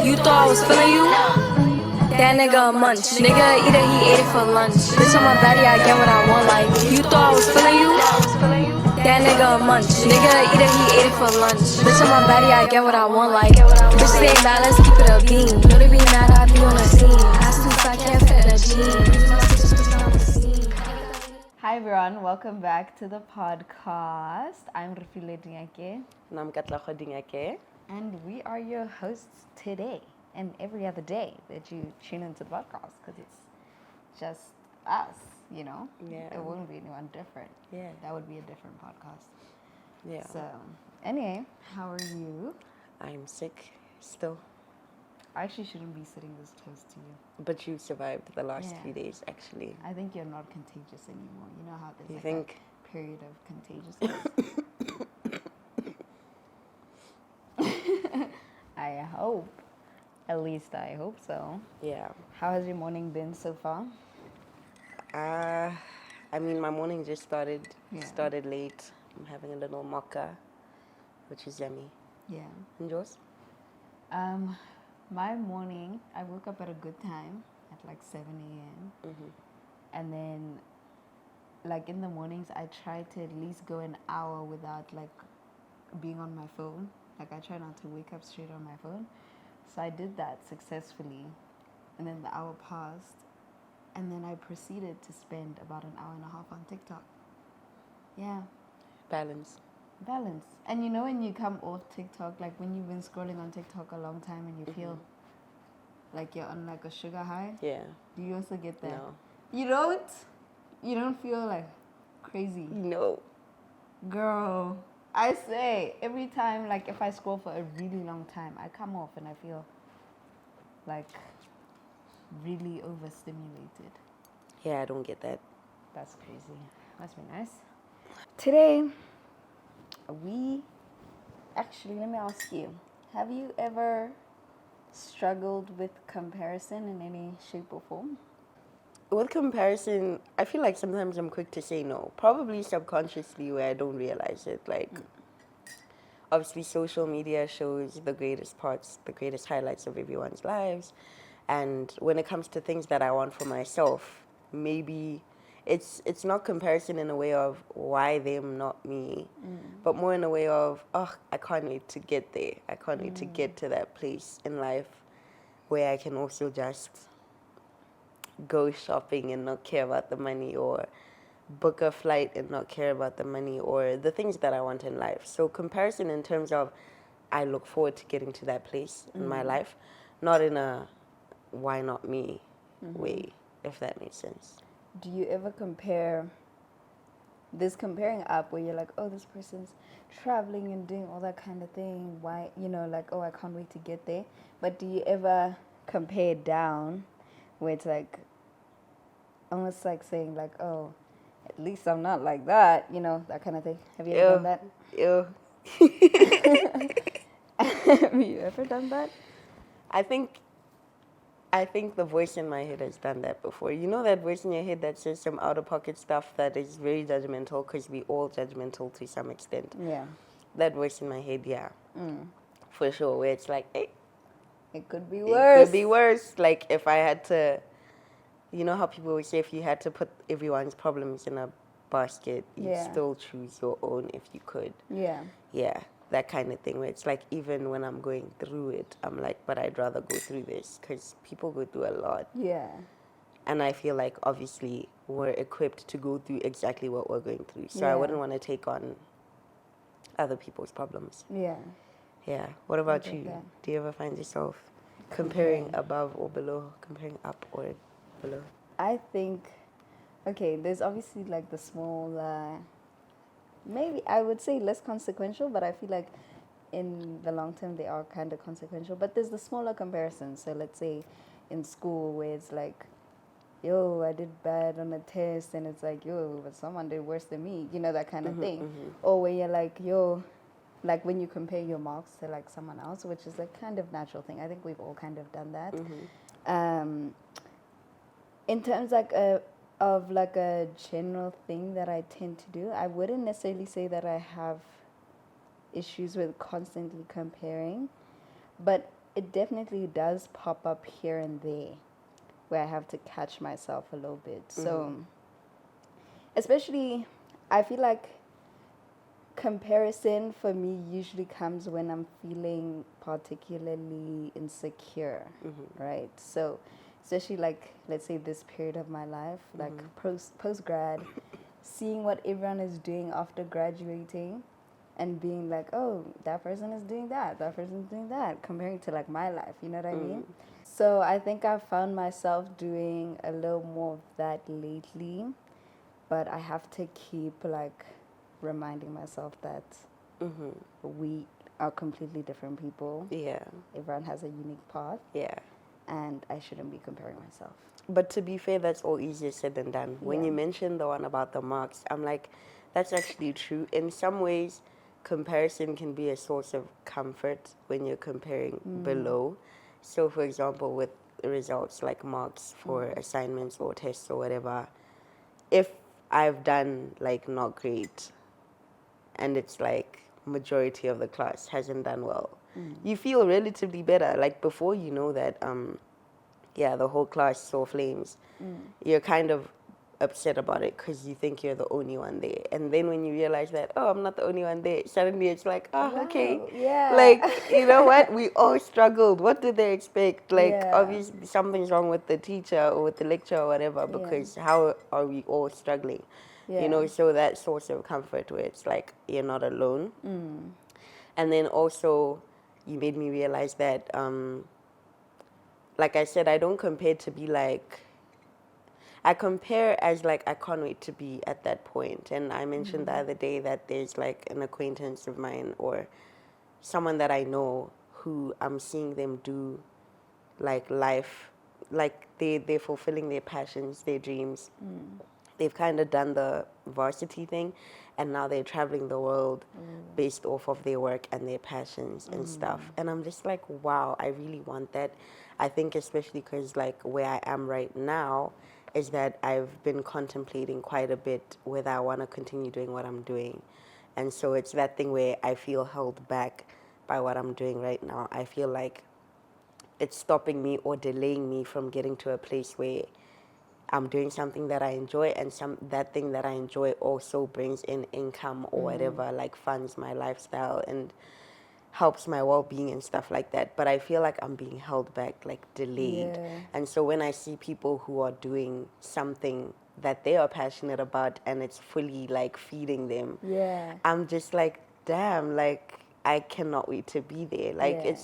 You thought I was feeling you? That nigga a munch. Nigga either he ate it for lunch. Bitch on my body, I get what I want. Like, you thought I was feeling you? That nigga a munch. Nigga either he ate it for lunch. Bitch on my body, I get what I want. Like, bitch stay mad, let's keep it a beam. Know they be mad, I be on the scene. Ass too fat, can't fit in a jean. Hi everyone, welcome back to the podcast. I'm Rufile Dingake. And I'm Katlago Dingake. And we are your hosts today and every other day that you tune into the podcast because it's just us, you know? Yeah. It won't be anyone different. Yeah. That would be a different podcast. Yeah. So, anyway, how are you? I'm sick still. I actually shouldn't be sitting this close to you. But you survived the last Yeah. few days, actually. I think you're not contagious anymore. You know how there's You like think? a period of contagiousness? I hope. At least I hope so. Yeah. How has your morning been so far? I mean, my morning just started. Yeah. Started late. I'm having a little mocha, which is yummy. Yeah. And yours? My morning, I woke up at a good time at like 7 a.m. Mm-hmm. And then, like in the mornings, I try to at least go an hour without like being on my phone. Like I try not to wake up straight on my phone. So I did that successfully. And then the hour passed. And then I proceeded to spend about an hour and a half on TikTok. Yeah. Balance. Balance. And you know when you come off TikTok, like when you've been scrolling on TikTok a long time and you feel like you're on like a sugar high, Yeah. do you also get that? No. You don't? You don't feel like crazy? No. Girl, I say every time, like if I scroll for a really long time, I come off and I feel like really overstimulated. Yeah, I don't get that. That's crazy. Must be nice. Today, let me ask you, have you ever struggled with comparison in any shape or form? With comparison, I feel like sometimes I'm quick to say no. Probably subconsciously where I don't realize it. Like, obviously social media shows the greatest parts, the greatest highlights of everyone's lives. And when it comes to things that I want for myself, maybe it's not comparison in a way of why them, not me, but more in a way of, oh, I can't wait to get there. I can't wait to get to that place in life where I can also just go shopping and not care about the money, or book a flight and not care about the money, or the things that I want in life. So comparison in terms of I look forward to getting to that place in my life, not in a why not me way, if that makes sense. Do you ever compare this comparing up where you're like, oh, this person's traveling and doing all that kind of thing, why, you know, like, oh, I can't wait to get there? But do you ever compare down where it's like almost like saying like, oh, at least I'm not like that, you know, that kind of thing? Have you ever done that? Ew. Have you ever done that? I think the voice in my head has done that before. You know that voice in your head that says some out-of-pocket stuff that is very judgmental, because we all judgmental to some extent. Yeah. That voice in my head, yeah. For sure, where it's like, hey, It could be worse. it could be worse. Like if I had to, you know how people always say if you had to put everyone's problems in a basket, you'd Yeah. still choose your own if you could. Yeah. Yeah, that kind of thing where it's like even when I'm going through it, I'm like, but I'd rather go through this, because people go through a lot. Yeah. And I feel like obviously we're equipped to go through exactly what we're going through. So Yeah. I wouldn't want to take on other people's problems. Yeah. Yeah. What about get you? that. Do you ever find yourself comparing above or below, comparing up or below? I think, okay, there's obviously like the small, maybe I would say less consequential, but I feel like in the long term they are kind of consequential. But there's the smaller comparisons. So let's say in school where it's like, yo, I did bad on a test, and it's like, yo, but someone did worse than me, you know, that kind of thing. Or where you're like, yo, like when you compare your marks to like someone else, which is a kind of natural thing. I think we've all kind of done that. In terms like of like a general thing that I tend to do, I wouldn't necessarily say that I have issues with constantly comparing, but it definitely does pop up here and there where I have to catch myself a little bit. So, especially, I feel like comparison for me usually comes when I'm feeling particularly insecure, right? So, especially like, let's say this period of my life, like post grad, seeing what everyone is doing after graduating and being like, oh, that person is doing that person's doing that, comparing to like my life, you know what I mean? So I think I've found myself doing a little more of that lately, but I have to keep like reminding myself that we are completely different people. Yeah. Everyone has a unique path, Yeah. and I shouldn't be comparing myself. But to be fair, that's all easier said than done. When Yeah. you mentioned the one about the marks, I'm like, that's actually true. In some ways, comparison can be a source of comfort when you're comparing below. So, for example, with results like marks for assignments or tests or whatever, if I've done like not great and it's like majority of the class hasn't done well, you feel relatively better. Like before you know that the whole class saw flames, you're kind of upset about it because you think you're the only one there. And then when you realize that, oh, I'm not the only one there, suddenly it's like, oh, Wow, okay. yeah. Like, you know what? We all struggled. What did they expect? Like, Yeah. obviously something's wrong with the teacher or with the lecturer or whatever, because how are we all struggling? Yeah. You know, so that source of comfort where it's like, you're not alone. And then also, you made me realize that, like I said, I don't compare to be like, I compare as like, I can't wait to be at that point. And I mentioned the other day that there's like an acquaintance of mine or someone that I know who I'm seeing them do like life, like they're fulfilling their passions, their dreams. They've kind of done the varsity thing, and now they're traveling the world based off of their work and their passions and stuff. And I'm just like, wow, I really want that. I think especially because like where I am right now is that I've been contemplating quite a bit whether I want to continue doing what I'm doing. And so it's that thing where I feel held back by what I'm doing right now. I feel like it's stopping me or delaying me from getting to a place where I'm doing something that I enjoy, and that thing that I enjoy also brings in income or whatever, like funds my lifestyle and helps my well-being and stuff like that. But I feel like I'm being held back, like delayed. Yeah. And so when I see people who are doing something that they are passionate about and it's fully like feeding them, Yeah. I'm just like, damn, like I cannot wait to be there. Like Yeah.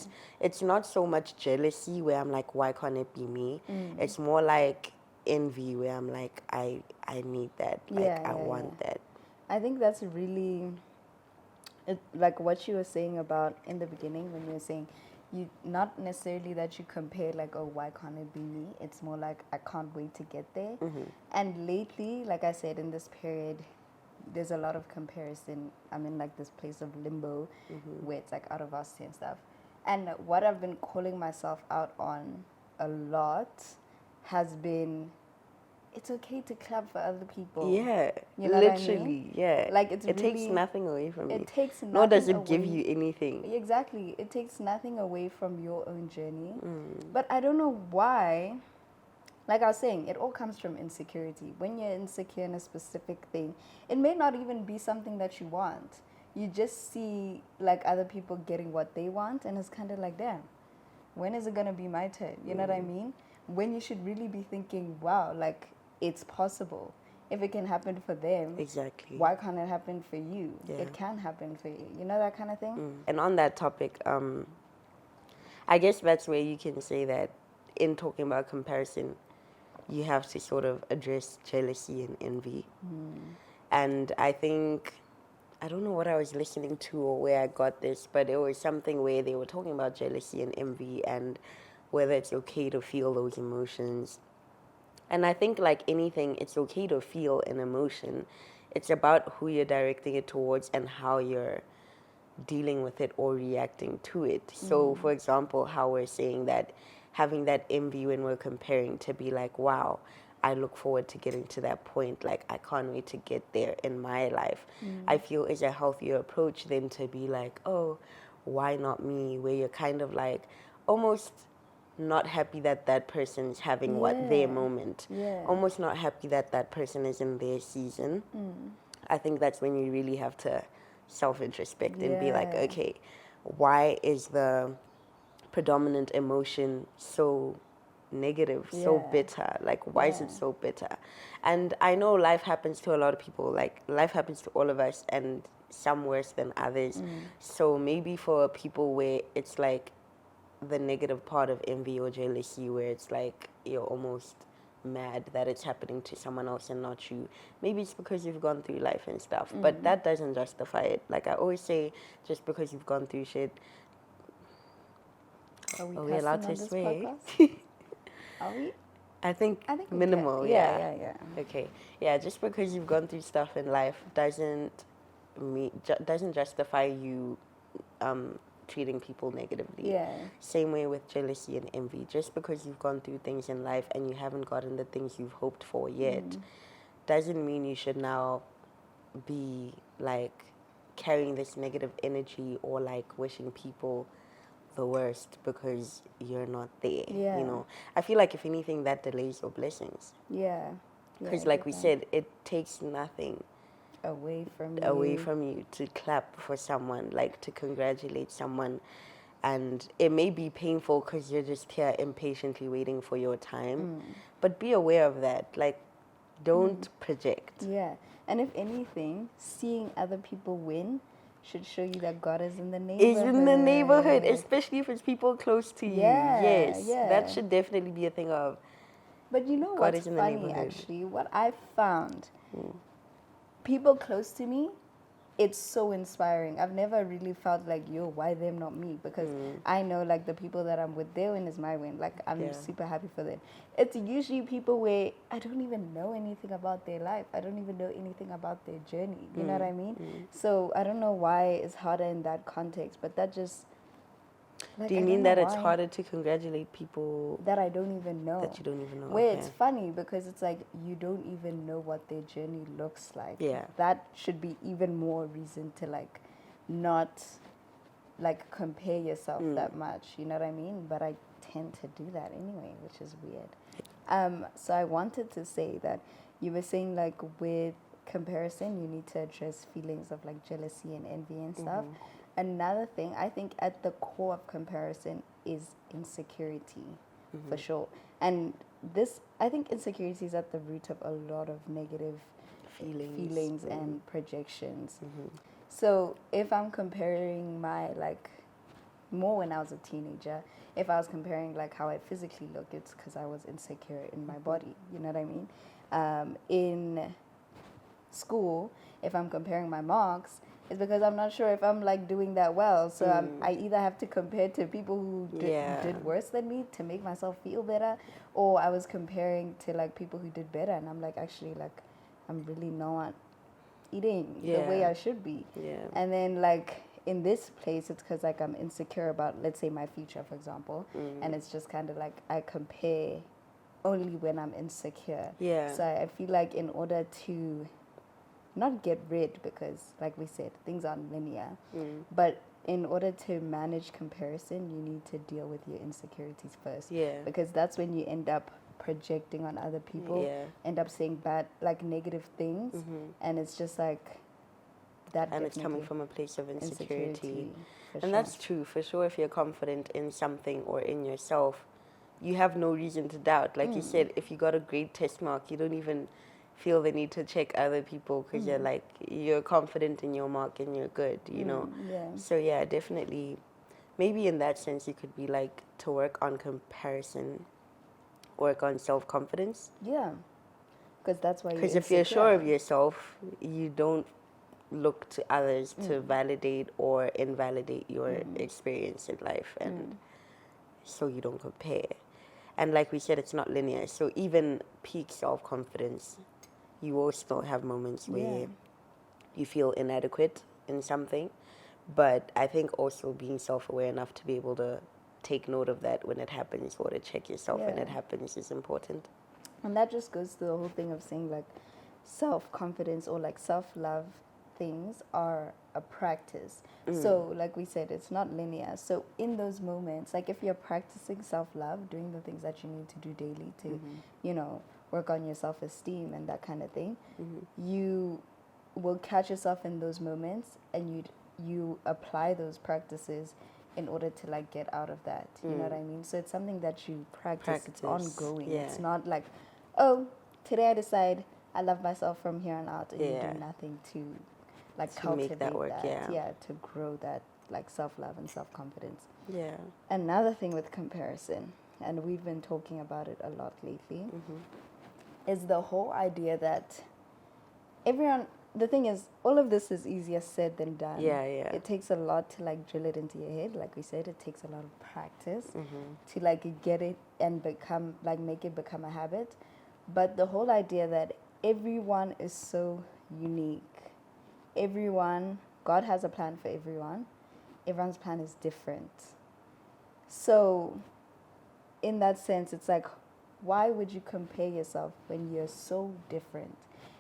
it's not so much jealousy where I'm like, why can't it be me? It's more like envy where I'm like, I need that. Like I want that. I think that's really, like what you were saying about in the beginning when you were saying, you not necessarily that you compare like, oh, why can't it be me? It's more like, I can't wait to get there. And lately, like I said, in this period, there's a lot of comparison. I'm in like this place of limbo where it's like out of varsity and stuff. And what I've been calling myself out on a lot has been, it's okay to clap for other people. Yeah, You know what I literally, mean? yeah. Like it's it takes really, nothing away from you. it takes nothing Nor does it give away- you anything. Exactly. It takes nothing away from your own journey. But I don't know why. Like I was saying, it all comes from insecurity. When you're insecure in a specific thing, it may not even be something that you want. You just see like other people getting what they want, and it's kind of like, damn, when is it going to be my turn? You know what I mean? When you should really be thinking, wow, like it's possible. If it can happen for them, Exactly. why can't it happen for you? Yeah. It can happen for you. You know, that kind of thing? And on that topic, I guess that's where you can say that in talking about comparison, you have to sort of address jealousy and envy. And I think, I don't know what I was listening to or where I got this, but it was something where they were talking about jealousy and envy and whether it's okay to feel those emotions. And I think like anything, it's okay to feel an emotion. It's about who you're directing it towards and how you're dealing with it or reacting to it. So, for example, how we're saying that having that envy when we're comparing to be like, wow, I look forward to getting to that point. Like, I can't wait to get there in my life. I feel is a healthier approach than to be like, oh, why not me? Where you're kind of like, almost not happy that that person's having their Yeah. moment. Yeah. Almost not happy that that person is in their season. I think that's when you really have to self-introspect and be like, Yeah. okay, why is the predominant emotion so negative, so Yeah. bitter? Like, why is Yeah. it so bitter? And I know life happens to a lot of people. Like, life happens to all of us, and some worse than others. So maybe for people where it's like the negative part of envy or jealousy, where it's like you're almost mad that it's happening to someone else and not you. Maybe it's because you've gone through life and stuff, but that doesn't justify it. Like I always say, just because you've gone through shit, Are we are we cussing allowed on to this swear? podcast? Are we? I think I think we minimal, can. yeah. Yeah. Okay, yeah. Just because you've gone through stuff in life doesn't justify you treating people negatively. Yeah. Same way with jealousy and envy. Just because you've gone through things in life and you haven't gotten the things you've hoped for yet, doesn't mean you should now be like carrying this negative energy or like wishing people the worst because you're not there. Yeah. You know, I feel like if anything, that delays your blessings. Yeah. Because, like we said, it takes nothing away from you to clap for someone, like to congratulate someone. And it may be painful because you're just here impatiently waiting for your time. But be aware of that. Like, don't project. Yeah. And if anything, seeing other people win should show you that God is in the neighborhood. Is in the neighborhood, especially if it's people close to you. Yeah, Yes, yeah. that should definitely be a thing of. But you know God what's is in the funny, neighborhood. actually? What I found, people close to me, it's so inspiring. I've never really felt like, yo, why them, not me? Because I know, like, the people that I'm with, their win is my win. Like, I'm Yeah. super happy for them. It's usually people where I don't even know anything about their life. I don't even know anything about their journey. You know what I mean? So I don't know why it's harder in that context, but that just... Like, Do you I mean don't know that it's why. harder to congratulate people That I don't even know. that you don't even know? Where Okay. it's funny because it's like you don't even know what their journey looks like. Yeah. That should be even more reason to like not like compare yourself that much. You know what I mean? But I tend to do that anyway, which is weird. So I wanted to say that you were saying like with comparison you need to address feelings of like jealousy and envy and stuff. Another thing, I think at the core of comparison is insecurity, for sure. And this, I think insecurity is at the root of a lot of negative feelings and projections. So if I'm comparing my, like, more when I was a teenager, if I was comparing like how I physically look, it's because I was insecure in my body. You know what I mean? In school, if I'm comparing my marks, it's because I'm not sure if I'm like doing that well. So I either have to compare to people who did worse than me to make myself feel better, or I was comparing to like people who did better, and I'm like, actually, like, I'm really not eating the way I should be. Yeah. And then like in this place, it's because like I'm insecure about, let's say, my future, for example, and it's just kind of like I compare only when I'm insecure. Yeah. So I feel like in order to not get rid, because like we said, things aren't linear, but in order to manage comparison, you need to deal with your insecurities first. Yeah. Because that's when you end up projecting on other people, Yeah. end up saying bad, like negative things, and it's just like that. And it's coming definitely from a place of insecurity. for And sure. that's true. For sure, if you're confident in something or in yourself, you have no reason to doubt. Like you said, if you got a great test mark, you don't even feel the need to check other people because you're like, you're confident in your mark and you're good, you know? Yeah. So yeah, definitely, maybe in that sense, you could be like, to work on comparison, work on self-confidence. Yeah. Because that's why. Because if you're sure of yourself, you don't look to others to validate or invalidate your experience in life, and so you don't compare. And like we said, it's not linear. So even peak self-confidence, you will still have moments where you feel inadequate in something. But I think also being self-aware enough to be able to take note of that when it happens, or to check yourself when it happens, is important. And that just goes to the whole thing of saying like self-confidence or like self-love things are a practice. So, like we said, it's not linear. So, in those moments, like if you're practicing self love, doing the things that you need to do daily to, you know, work on your self esteem and that kind of thing, you will catch yourself in those moments, and you apply those practices in order to like get out of that. You know what I mean? So it's something that you practice. It's ongoing. Yeah. It's not like, oh, today I decide I love myself from here on out, and you Yeah. do nothing to like To cultivate make that work, yeah. to grow that like self-love and self-confidence. Yeah. Another thing with comparison, and we've been talking about it a lot lately, is the whole idea that everyone, the thing is, all of this is easier said than done. Yeah, yeah. It takes a lot to like drill it into your head. Like we said, it takes a lot of practice to like get it and become, like make it become a habit. But the whole idea that everyone is so unique. Everyone, God has a plan for everyone. Everyone's plan is different. So, in that sense, it's like, why would you compare yourself when you're so different?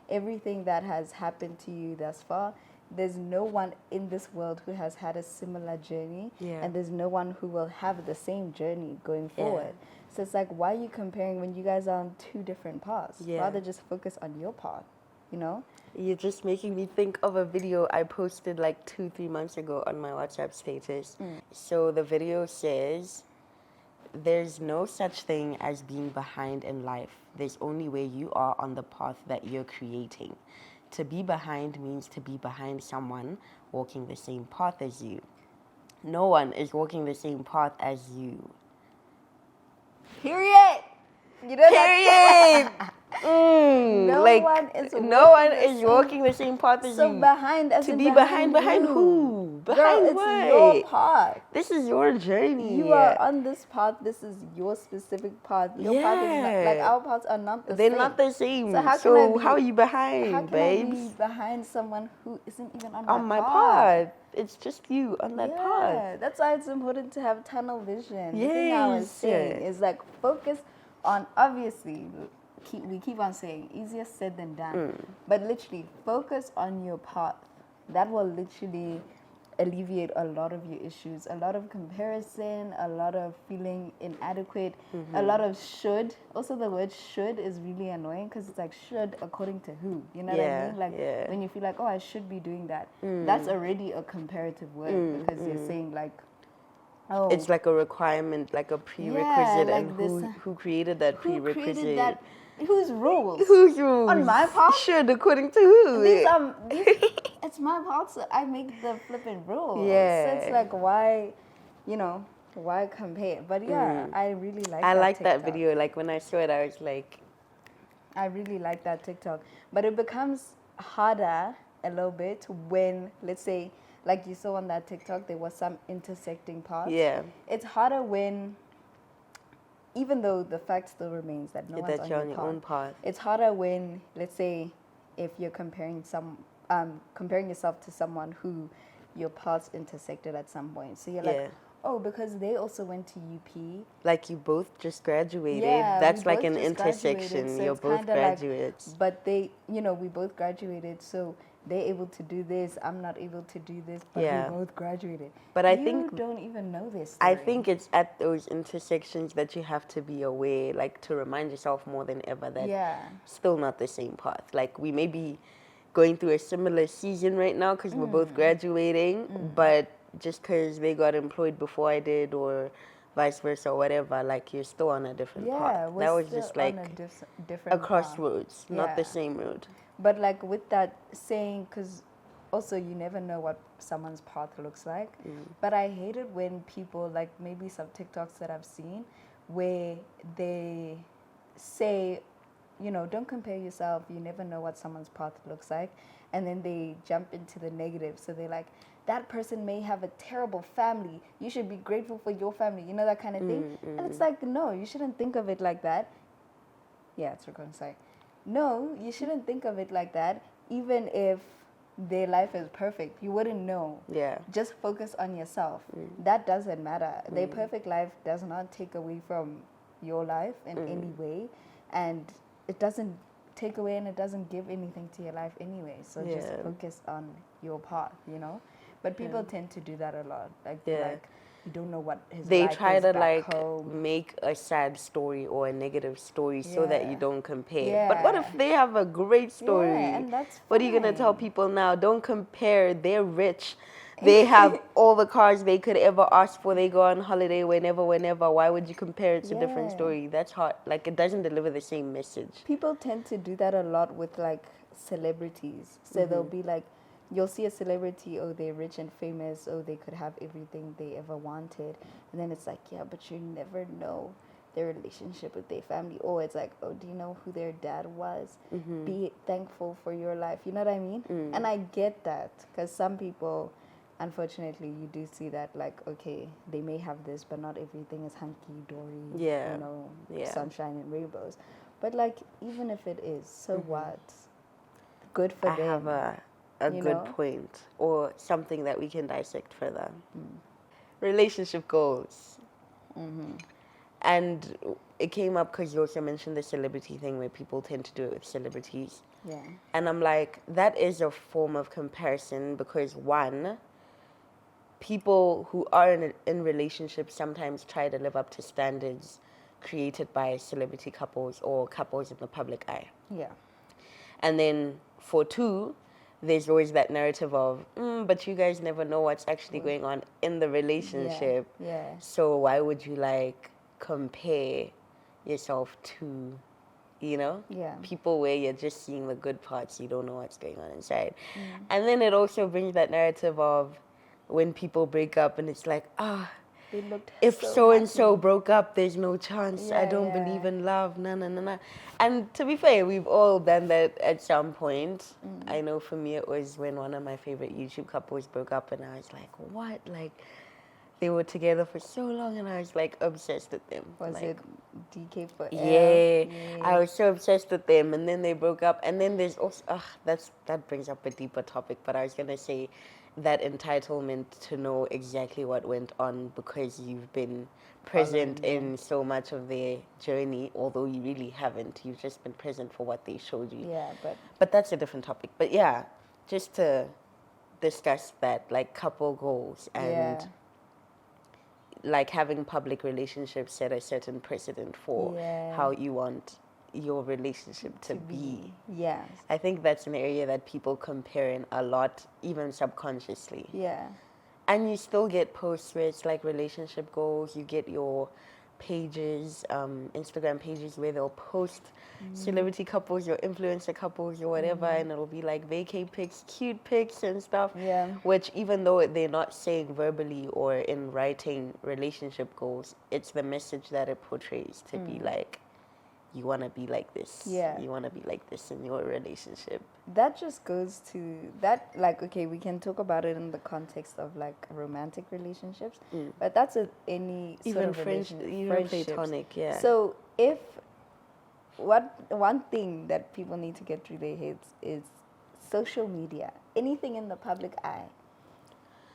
Everything that has happened to you thus far, there's no one in this world who has had a similar journey, Yeah. and there's no one who will have the same journey going forward. So it's like, why are you comparing when you guys are on two different paths? Yeah. Rather just focus on your path, you know? You're just making me think of a video I posted like 2-3 months ago on my WhatsApp status. So the video says, there's no such thing as being behind in life. There's only where you are on the path that you're creating. To be behind means to be behind someone walking the same path as you. No one is walking the same path as you. Period! You know Period! No like, one is no one walking the is same- walking the same path as So you. behind, as To in be behind you. who? Behind Girl, it's what? your path. This is your journey. You are on this path. This is your specific path. Your path is not, like, Yeah. our paths are not the They're same. not the same. So how So can I be- how are you behind, How can babes? I be behind someone who isn't even on On my path. It's just you on that path. Yeah, that's why it's important to have tunnel vision. The thing I was Yes. saying is like focus on, obviously, we keep on saying easier said than done, but literally focus on your path. That will literally alleviate a lot of your issues, a lot of comparison, a lot of feeling inadequate, a lot of should. Also, the word should is really annoying because it's like, should according to who? You know what I Yeah, mean? Like yeah. when you feel like, oh, I should be doing that. That's already a comparative word because you're saying like, oh, It's like a requirement, like a prerequisite, like and this- who created that who prerequisite? created that? Whose rules? Whose rules? On my path? Should according to who? It's my path, so I make the flipping rules. Yeah. So it's like, why, why compare? But yeah, I really like I that like that TikTok. video. Like when I saw it, I was like, I really like that TikTok. But it becomes harder a little bit when, let's say, like you saw on that TikTok, there was some intersecting parts. yeah, It's harder when, even though the fact still remains that no one's that you're on your own path. it's harder when, let's say, if you're comparing yourself to someone who your paths intersected at some point. So you're Yeah. like, oh, because they also went to UP. Like you both just graduated. Yeah, That's we like both an just graduated, intersection. so You're it's both kinda like- graduates. But they, we both graduated, so they're able to do this. I'm not able to do this, but Yeah. we both graduated. But I you think- don't even know this. I story. think it's at those intersections that you have to be aware, like to remind yourself more than ever that Yeah. still not the same path. Like we may be going through a similar season right now because we're both graduating, but just because they got employed before I did or vice versa or whatever, like you're still on a different Yeah, path. we're That was still just on like a different a path. crossroads, not the Yeah. same road. But like with that saying, because also you never know what someone's path looks like. But I hate it when people, like maybe some TikToks that I've seen, where they say, don't compare yourself. You never know what someone's path looks like. And then they jump into the negative. So they're like, that person may have a terrible family. You should be grateful for your family. You know, that kind of thing. And it's like, no, you shouldn't think of it like that. Yeah, it's recording, sorry. No, you shouldn't think of it like that. Even if their life is perfect, you wouldn't know. Yeah. Just focus on yourself. That doesn't matter. Their perfect life does not take away from your life in any way. And it doesn't take away and it doesn't give anything to your life anyway. So just Yeah. focus on your path, you know. But people tend to do that a lot. Like Yeah. like you don't know what his They life try is to back like home. make a sad story or a negative story so that you Yeah. don't compare. But what if Yeah. they have a great story? Yeah, and that's What are you gonna tell fine. people now? Don't compare. They're rich. They have all the cars they could ever ask for. They go on holiday whenever. Why would you compare? It's a different Yeah. story. That's hard. Like it doesn't deliver the same message. People tend to do that a lot with like celebrities. So they'll be like, you'll see a celebrity, oh, they're rich and famous, oh, they could have everything they ever wanted. And then it's like, yeah, but you never know their relationship with their family. Or it's like, oh, do you know who their dad was? Be thankful for your life. You know what I mean? And I get that because some people, unfortunately, you do see that like, okay, they may have this, but not everything is hunky-dory, Yeah. you know, Yeah. sunshine and rainbows. But like, even if it is, so what? Good for I them. have a you good know? point or something that we can dissect further. Relationship goals. And it came up because you also mentioned the celebrity thing where people tend to do it with celebrities. Yeah. And I'm like, that is a form of comparison because one, people who are in relationships sometimes try to live up to standards created by celebrity couples or couples in the public eye. Yeah. And then for two, there's always that narrative of, but you guys never know what's actually going on in the relationship. Yeah. So why would you like compare yourself to, you know, Yeah. people where you're just seeing the good parts, you don't know what's going on inside. And then it also brings that narrative of when people break up and it's like, They looked if so so and so happy. broke up, there's no chance. I Yeah, don't yeah. believe in love. Nah. And to be fair, we've all done that at some point. I know for me, it was when one of my favorite YouTube couples broke up, and I was like, what? Like, they were together for so long, and I was like obsessed with them. Was like, it DK for Yeah, I was so obsessed with them, and then they broke up, and then there's also that brings up a deeper topic. But I was gonna say that entitlement to know exactly what went on because you've been present in so much of their journey, although you really haven't. You've just been present for what they showed you. Yeah, But that's a different topic. But yeah, just to discuss that, like couple goals and yeah. like having public relationships set a certain precedent for Yeah. how you want your relationship to be. Yes. I think that's an area that people compare in a lot, even subconsciously. Yeah. And you still get posts where it's like relationship goals. You get your pages, Instagram pages where they'll post celebrity couples, your influencer couples, or whatever, and it'll be like vacay pics, cute pics, and stuff. Yeah. Which, even though they're not saying verbally or in writing relationship goals, it's the message that it portrays to be like, you want to be like this. Yeah. You want to be like this in your relationship. That just goes to that, like, okay, we can talk about it in the context of like romantic relationships, but that's any sort Even of even friendships. platonic, yeah. So if one thing that people need to get through their heads is social media, anything in the public eye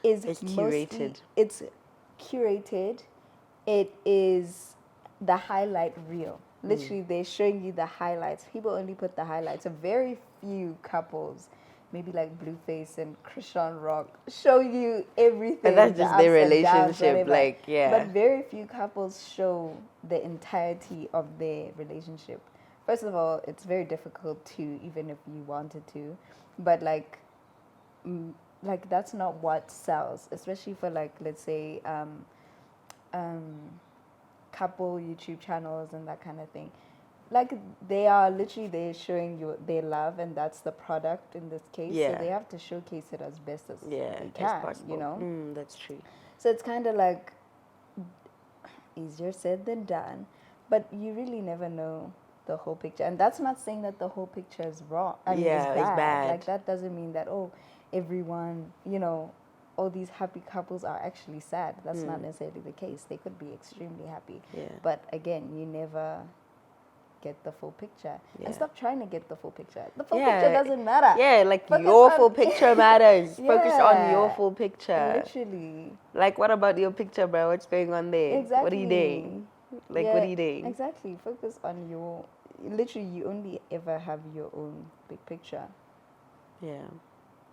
is It's mostly- curated. It's curated. It is the highlight reel. Literally, they're showing you the highlights. People only put the highlights. So very few couples, maybe like Blueface and Christian Rock, show you everything. And that's the just their ups and downs, relationship, whatever. like, yeah. But very few couples show the entirety of their relationship. First of all, it's very difficult to, even if you wanted to. But like that's not what sells, especially for like, let's say, couple YouTube channels and that kind of thing. Like they're showing you their love, and that's the product in this case. Yeah. So they have to showcase it as best as Yeah, they as can, possible. you know? That's true. So it's kind of like easier said than done, but you really never know the whole picture. And that's not saying that the whole picture is wrong. I mean, Yeah, it's bad. Like that doesn't mean that, oh, everyone, you know, all these happy couples are actually sad. That's not necessarily the case. They could be extremely happy. Yeah. But again, you never get the full picture. Yeah. And stop trying to get the full picture. The full Yeah. picture doesn't matter. Yeah, like Focus your on- full picture matters. Focus on your Yeah. full picture. Literally. Like, what about your picture, bro? What's going on there? Exactly. What are you doing? Like, what are you doing? Exactly. Focus on literally you only ever have your own big picture. Yeah.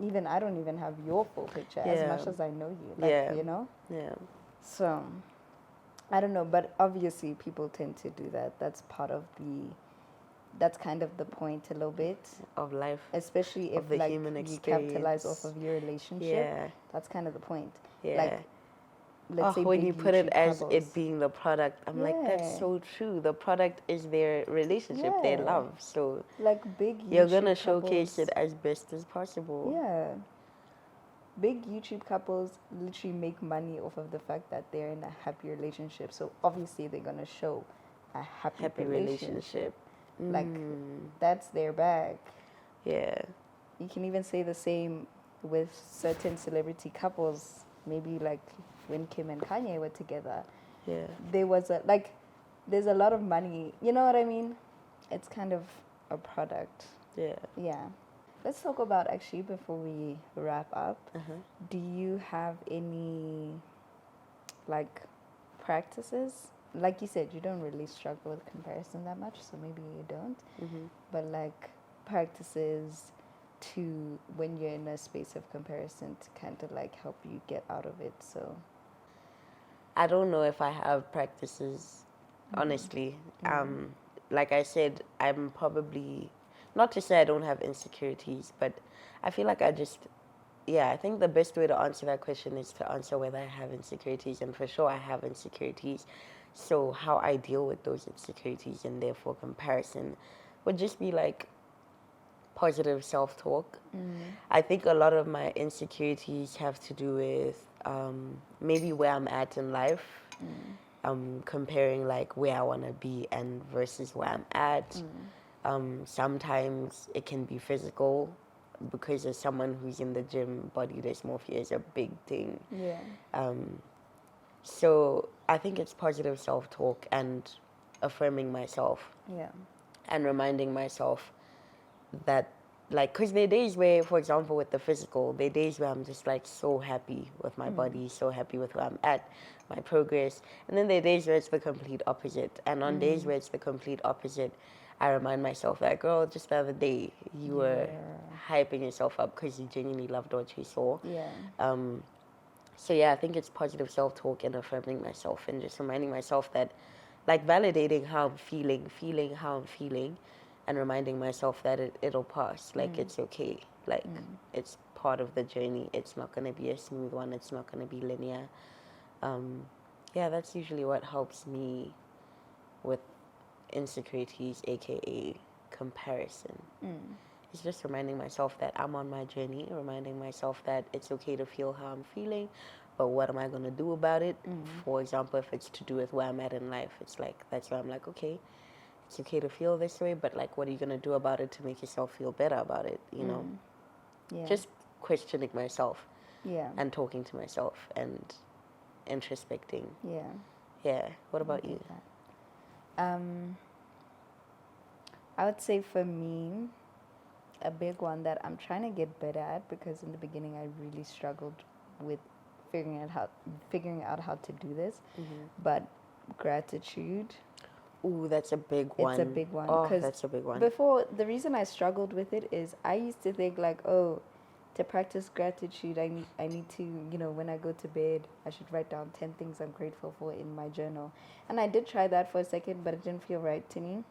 Even I don't even have your full picture as Yeah. much as I know you. Like, Yeah. you know? Yeah. So I don't know, but obviously people tend to do that. That's kind of the point a little bit. Of life. Especially if Of the like human you capitalize experience. off of your relationship. Yeah. That's kind of the point. Yeah. Like, let's say when big you put it YouTube as couples. it being the product, I'm like, that's Yeah. so true. The product is their relationship, their Yeah. love. So Like big YouTube you're gonna showcase couples, it as best as possible. Yeah. Big YouTube couples literally make money off of the fact that they're in a happy relationship. So obviously they're gonna show a happy relationship. Like that's their bag. Yeah. You can even say the same with certain celebrity couples. Maybe like when Kim and Kanye were together. Yeah. There was there's a lot of money. You know what I mean? It's kind of a product. Yeah. Yeah. Let's talk about actually before we wrap up. Do you have any like practices? Like you said, you don't really struggle with comparison that much, so maybe you don't. But like practices to when you're in a space of comparison to kind of like help you get out of it. So I don't know if I have practices, honestly. Like I said, I'm probably, not to say I don't have insecurities, but I feel like I think the best way to answer that question is to answer whether I have insecurities. And for sure, I have insecurities. So how I deal with those insecurities and therefore comparison would just be like positive self-talk. I think a lot of my insecurities have to do with maybe where I'm at in life, comparing like where I want to be and versus where I'm at. Sometimes it can be physical, because as someone who's in the gym, body dysmorphia is a big thing. yeah. So I think it's positive self-talk and affirming myself Yeah. and reminding myself that, like, because there are days where, for example, with the physical, there are days where I'm just like so happy with my body, so happy with where I'm at, my progress. And then there are days where it's the complete opposite. And on days where it's the complete opposite, I remind myself that, girl, just the other day, you were hyping yourself up because you genuinely loved what you saw. Yeah. So yeah, I think it's positive self-talk and affirming myself and just reminding myself that, like, validating how I'm feeling how I'm feeling, and reminding myself that it'll pass. Like, it's okay. Like, it's part of the journey. It's not going to be a smooth one. It's not going to be linear. Yeah, that's usually what helps me with insecurities, aka comparison. It's just reminding myself that I'm on my journey, reminding myself that it's okay to feel how I'm feeling, but what am I going to do about it? For example, if it's to do with where I'm at in life, it's like, that's where I'm like, okay, it's okay to feel this way, but like, what are you going to do about it to make yourself feel better about it, you know? Yeah. Just questioning myself yeah. and talking to myself and introspecting. Yeah. Yeah. What about you? I would say for me, a big one that I'm trying to get better at, because in the beginning I really struggled with figuring out how to do this, but gratitude. Ooh, that's a big one. It's a big one. Oh, that's a big one. Before, the reason I struggled with it is I used to think like, oh, to practice gratitude, I need to, you know, when I go to bed, I should write down 10 things I'm grateful for in my journal. And I did try that for a second, but it didn't feel right to me.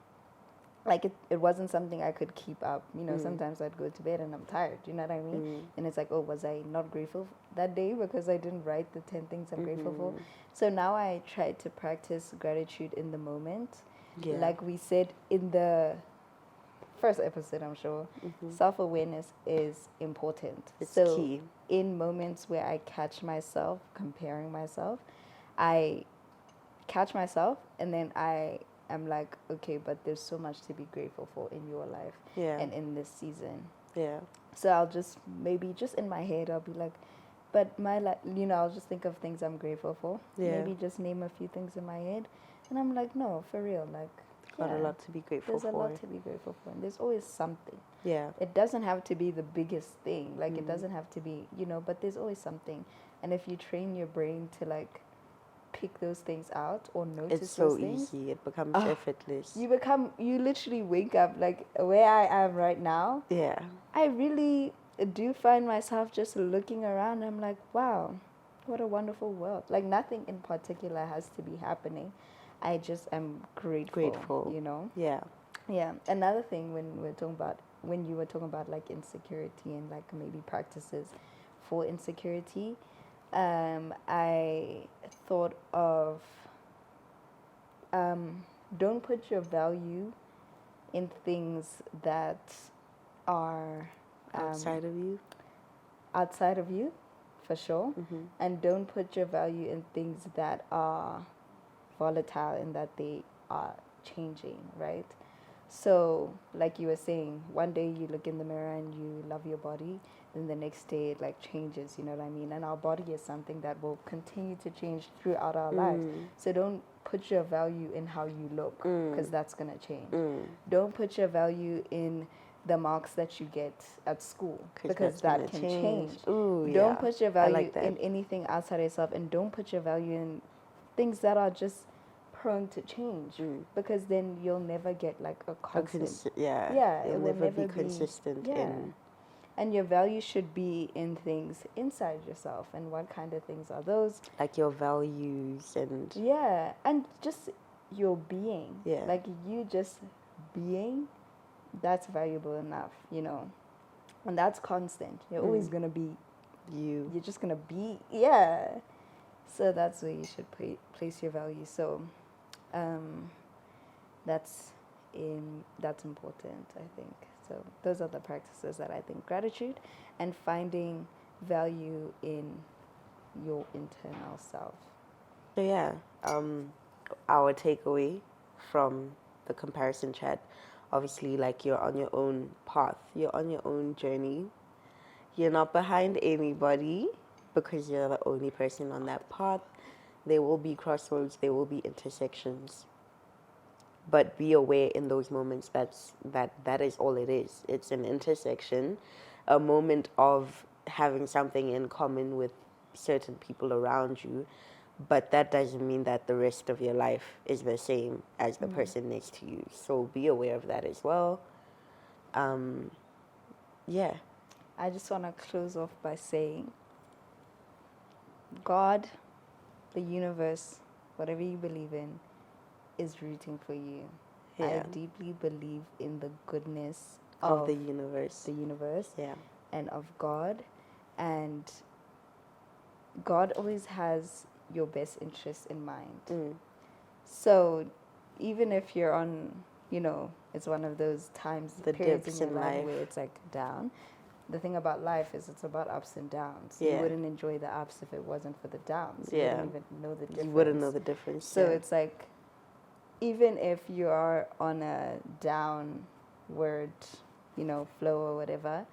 Like, it wasn't something I could keep up. You know, sometimes I'd go to bed and I'm tired, you know what I mean? And it's like, oh, was I not grateful that day because I didn't write the 10 things I'm grateful for? So now I try to practice gratitude in the moment. Yeah. Like we said in the first episode, I'm sure, self-awareness is important. It's so key. In moments where I catch myself comparing myself, I catch myself and then I'm like, okay, but there's so much to be grateful for in your life and in this season. Yeah. So I'll just, maybe just in my head, I'll be like, but my life, you know, I'll just think of things I'm grateful for. Yeah. Maybe just name a few things in my head. And I'm like, no, for real, like, Got a lot to be grateful there's for. a lot to be grateful for. And there's always something. Yeah. It doesn't have to be the biggest thing. Like, it doesn't have to be, you know, but there's always something. And if you train your brain to, like, pick those things out or notice It's so those things, easy. It becomes Ah, effortless. you literally wake up like where I am right now. Yeah. I really do find myself just looking around. I'm like, wow, what a wonderful world. Like nothing in particular has to be happening. I just am grateful. You know? Yeah. Yeah. Another thing when you were talking about like insecurity and like maybe practices for insecurity, I thought of don't put your value in things that are outside of you, for sure. And don't put your value in things that are volatile and that they are changing, right? So, like you were saying, one day you look in the mirror and you love your body, then the next day it like changes, you know what I mean? And our body is something that will continue to change throughout our lives. So don't put your value in how you look, because that's going to change. Don't put your value in the marks that you get at school, because that can change. Ooh, Don't put your value like in anything outside of yourself, and don't put your value in things that are just prone to change, because then you'll never get like a constant. Yeah, it you'll will never be consistent in. And your value should be in things inside yourself. And what kind of things are those? Like your values and and just your being. Yeah. Like you just being, that's valuable enough, you know. And that's constant. You're always gonna be you. You're just gonna be So that's where you should place your value. So that's important, I think. So those are the practices that I think: gratitude and finding value in your internal self. So yeah, our takeaway from the comparison chat, obviously, like, you're on your own path, you're on your own journey, you're not behind anybody because you're the only person on that path. There will be crossroads, there will be intersections, but be aware in those moments that is all it is. It's an intersection, a moment of having something in common with certain people around you, but that doesn't mean that the rest of your life is the same as the person next to you. So be aware of that as well. Yeah. I just want to close off by saying, God, the universe, whatever you believe in, is rooting for you. Yeah. I deeply believe in the goodness Of the universe. Yeah. And of God. And God always has your best interests in mind. So even if you're on, it's one of those times, The periods dips in your in life life. where it's like down. The thing about life is it's about ups and downs. Yeah. You wouldn't enjoy the ups if it wasn't for the downs. You Yeah. wouldn't even know the difference. You wouldn't know the difference. So yeah. it's like, even if you are on a downward, flow or whatever,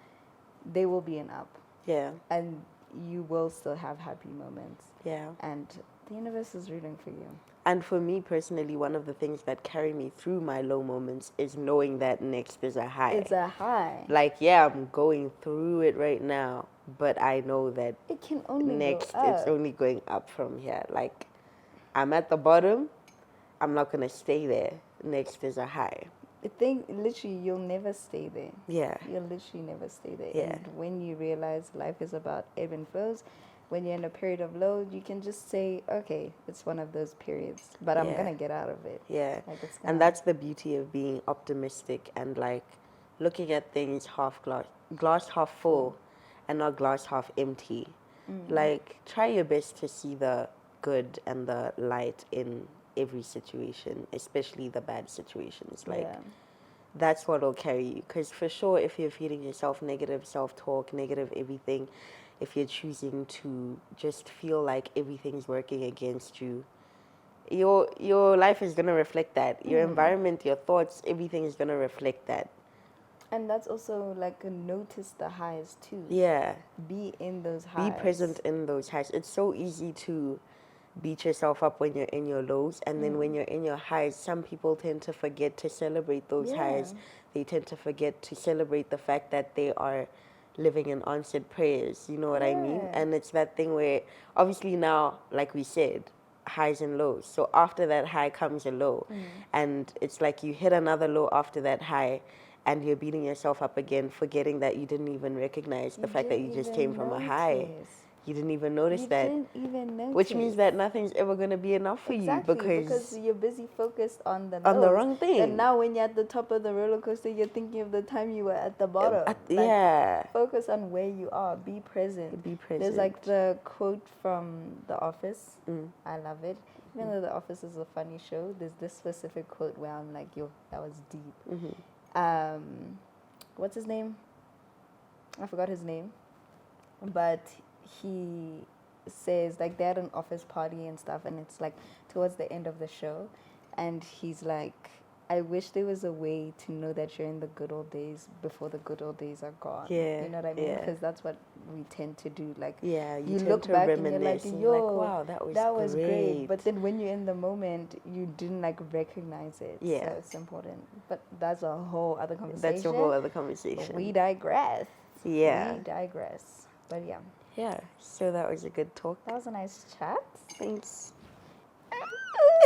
there will be an up. Yeah. And you will still have happy moments. Yeah. And the universe is rooting for you. And for me personally, one of the things that carry me through my low moments is knowing that next is a high. It's a high. Like, yeah, I'm going through it right now, but I know that It can only next go up. it's only going up from here. Like, I'm at the bottom, I'm not going to stay there. Next is a high. I think literally you'll never stay there. Yeah. You'll literally never stay there. Yeah. And when you realize life is about ebb and flows, when you're in a period of low, you can just say, okay, it's one of those periods, but I'm Yeah. going to get out of it. Yeah. Like it's And gonna- that's the beauty of being optimistic and, like, looking at things glass half full and not glass half empty. Like, try your best to see the good and the light in every situation, especially the bad situations. Like, Yeah. that's what will carry you. Because for sure, if you're feeding yourself negative self-talk, negative everything, if you're choosing to just feel like everything's working against you, your life is going to reflect that. Your environment, your thoughts, everything is going to reflect that. And that's also like notice the highs too. Yeah. Be in those highs. Be present in those highs. It's so easy to beat yourself up when you're in your lows, and then when you're in your highs, some people tend to forget to celebrate those highs. They tend to forget to celebrate the fact that they are living in answered prayers. You know what I mean? Yeah. And it's that thing where, obviously now, like we said, highs and lows. So after that high comes a low, and it's like you hit another low after that high, and you're beating yourself up again, forgetting that you didn't even recognize the fact that you just came from a high. You didn't even notice You that. didn't even notice. Which means that nothing's ever going to be enough for Exactly, you because you're busy focused on the on the lows. wrong thing. And now when you're at the top of the roller coaster, you're thinking of the time you were at the bottom. Yeah. Focus on where you are. Be present. Be present. There's like the quote from The Office. I love it. Even though The Office is a funny show, there's this specific quote where I'm like, yo, that was deep. What's his name? I forgot his name. But he says, like, they had an office party and stuff, and it's like towards the end of the show, and he's like, I wish there was a way to know that you're in the good old days before the good old days are gone. Yeah, You know what I mean? yeah. Because that's what we tend to do. Like, Yeah, you tend look to back and you're like, reminisce and yo, you're like, wow, that was great. But then when you're in the moment, you didn't like recognize it. Yeah. So it's important. But that's a whole other conversation. That's a whole other conversation. We digress. Yeah. We digress. But yeah, Yeah, so that was a good talk. that was a nice chat. Thanks. How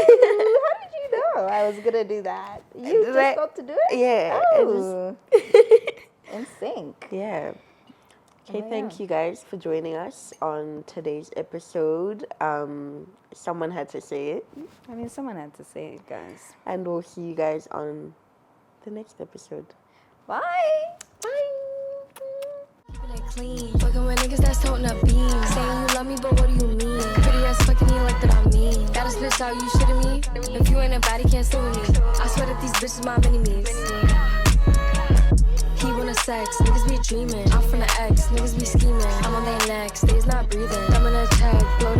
did you know I was gonna do that? You just Like- got to do it? Yeah, I Oh. In sync. Yeah. Okay, Oh, thank yeah. you guys for joining us on today's episode. Someone had to say it, I mean, someone had to say it, guys. and we'll see you guys on the next episode. Bye. Keeping it clean. Fucking with niggas that's toting up beans. Saying you love me, but what do you mean? Pretty ass fucking you like that I'm mean. Got a bitch out, you shitting me? If you ain't a baddie, can't sit with me. I swear that these bitches my mini-me's. He wanna sex, niggas be dreaming. I'm from the X, niggas be scheming. I'm on their necks, they's not breathing. I'm in a check, blow